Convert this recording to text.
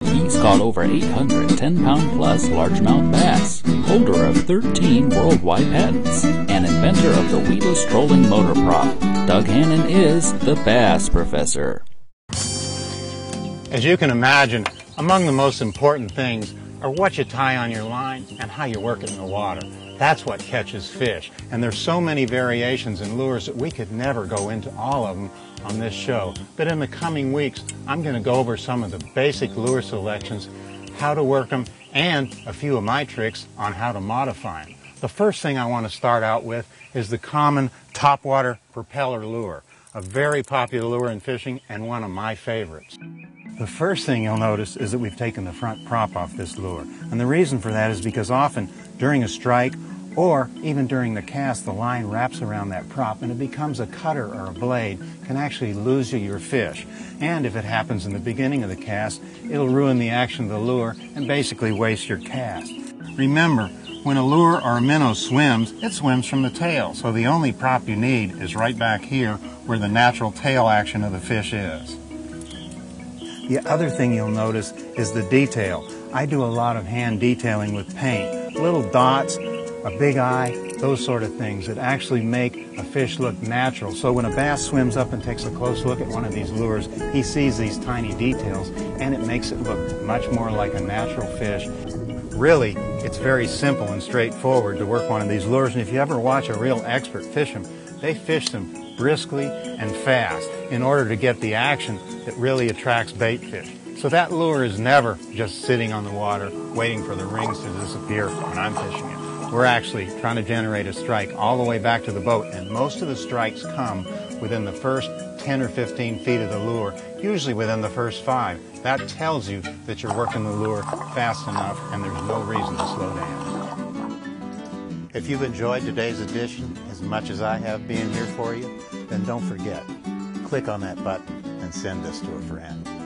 He's caught over 800 10-pound-plus largemouth bass, holder of 13 worldwide patents, and inventor of the weedless trolling motor prop. Doug Hannon is the Bass Professor. As you can imagine, among the most important things are what you tie on your line and how you work it in the water. That's what catches fish. And there's so many variations in lures that we could never go into all of them on this show. But in the coming weeks, I'm going to go over some of the basic lure selections, how to work them, and a few of my tricks on how to modify them. The first thing I want to start out with is the common Topwater Propeller lure, a very popular lure in fishing and one of my favorites. The first thing you'll notice is that we've taken the front prop off this lure. And the reason for that is because often during a strike or even during the cast, the line wraps around that prop and it becomes a cutter or a blade, can actually lose you your fish. And if it happens in the beginning of the cast, it'll ruin the action of the lure and basically waste your cast. Remember, when a lure or a minnow swims, it swims from the tail. So the only prop you need is right back here where the natural tail action of the fish is. The other thing you'll notice is the detail. I do a lot of hand detailing with paint. Little dots, a big eye, those sort of things that actually make a fish look natural. So when a bass swims up and takes a close look at one of these lures, he sees these tiny details and it makes it look much more like a natural fish. Really, it's very simple and straightforward to work one of these lures, and if you ever watch a real expert fish them, they fish them briskly and fast in order to get the action that really attracts bait fish. So that lure is never just sitting on the water waiting for the rings to disappear when I'm fishing it. We're actually trying to generate a strike all the way back to the boat, and most of the strikes come within the first 10 or 15 feet of the lure, usually within the first 5. That tells you that you're working the lure fast enough and there's no reason to slow down. If you've enjoyed today's edition as much as I have being here for you, then don't forget, click on that button and send this to a friend.